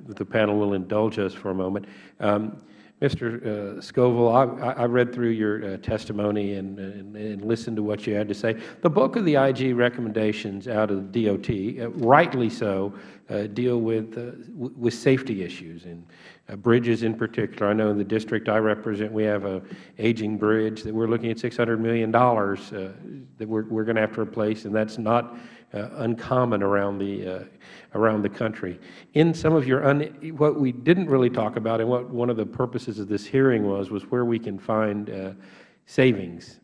the panel will indulge us for a moment. Mr. Scoville, I read through your testimony and listened to what you had to say. The bulk of the IG recommendations out of the DOT, rightly so, deal with safety issues and bridges in particular. I know in the district I represent, we have an aging bridge that we're looking at $600 million that we're going to have to replace, and that's not uncommon around the country. In some of your what we didn't really talk about, and what one of the purposes of this hearing was where we can find savings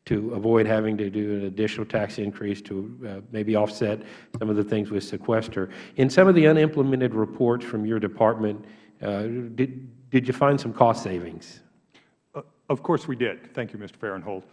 to avoid having to do an additional tax increase to maybe offset some of the things with sequester. In some of the unimplemented reports from your department, did you find some cost savings? Of course we did. Thank you, Mr. Farenthold.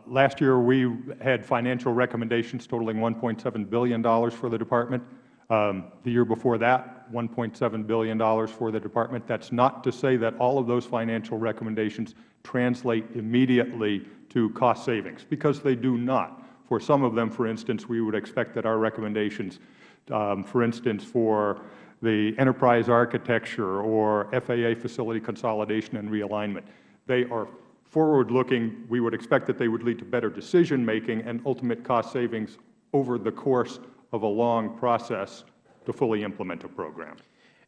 Last year we had financial recommendations totaling $1.7 billion for the Department. The year before that, $1.7 billion for the Department. That's not to say that all of those financial recommendations translate immediately to cost savings, because they do not. For some of them, for instance, we would expect that our recommendations, for instance, for the enterprise architecture or FAA facility consolidation and realignment, they are forward-looking. We would expect that they would lead to better decision-making and ultimate cost savings over the course of a long process to fully implement a program.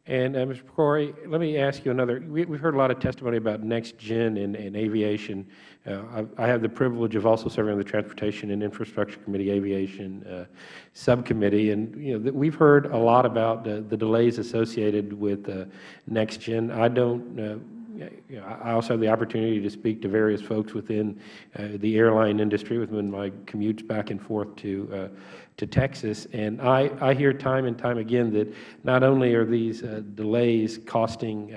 And Mr. Pecori, let me ask you another. We've heard a lot of testimony about next gen in aviation. I have the privilege of also serving on the Transportation and Infrastructure Committee Aviation Subcommittee, and we've heard a lot about the delays associated with next gen. I also have the opportunity to speak to various folks within the airline industry within my commutes back and forth to Texas, and I hear time and time again that not only are these delays costing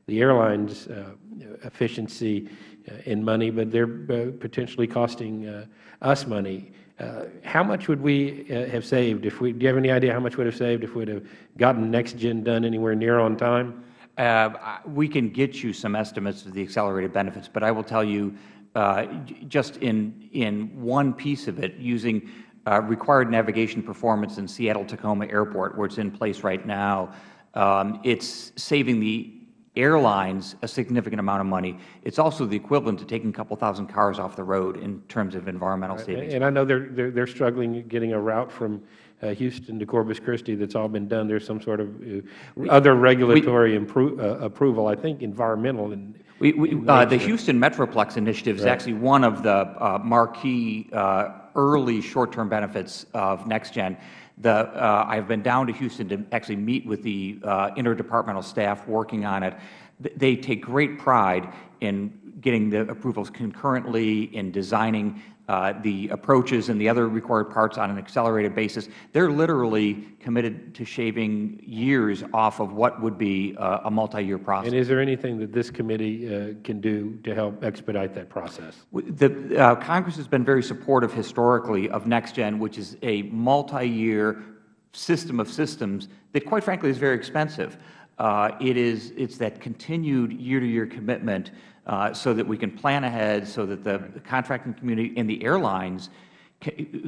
the airlines efficiency and money, but they're potentially costing us money. How much would we have saved do you have any idea how much we would have saved if we would have gotten next gen done anywhere near on time? We can get you some estimates of the accelerated benefits, but I will tell you just in one piece of it, using required navigation performance in Seattle-Tacoma Airport, where it's in place right now, it's saving the airlines a significant amount of money. It's also the equivalent to taking a couple thousand cars off the road in terms of environmental savings. And I know they're struggling getting a route from Houston to Corpus Christi that's all been done. There's some sort of other regulatory approval, I think environmental. The Houston Metroplex Initiative is actually one of the marquee early short-term benefits of NextGen. I've been down to Houston to actually meet with the interdepartmental staff working on it. They take great pride in getting the approvals concurrently, in designing the approaches and the other required parts on an accelerated basis. They're literally committed to shaving years off of what would be a multi-year process. And is there anything that this committee can do to help expedite that process? Congress has been very supportive historically of NextGen, which is a multi-year system of systems that, quite frankly, is very expensive. It's that continued year-to-year commitment so that we can plan ahead, so that the contracting community and the airlines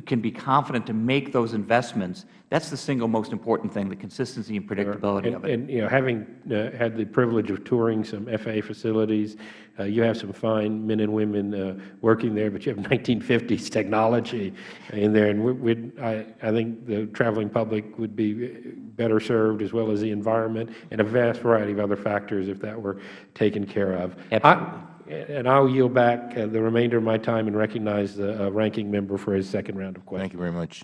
can be confident to make those investments. That's the single most important thing, the consistency and predictability of it. And having had the privilege of touring some FAA facilities, you have some fine men and women working there, but you have 1950s technology in there, and I think the traveling public would be better served, as well as the environment and a vast variety of other factors, if that were taken care of. Absolutely. And I'll yield back the remainder of my time and recognize the ranking member for his second round of questions. Thank you very much.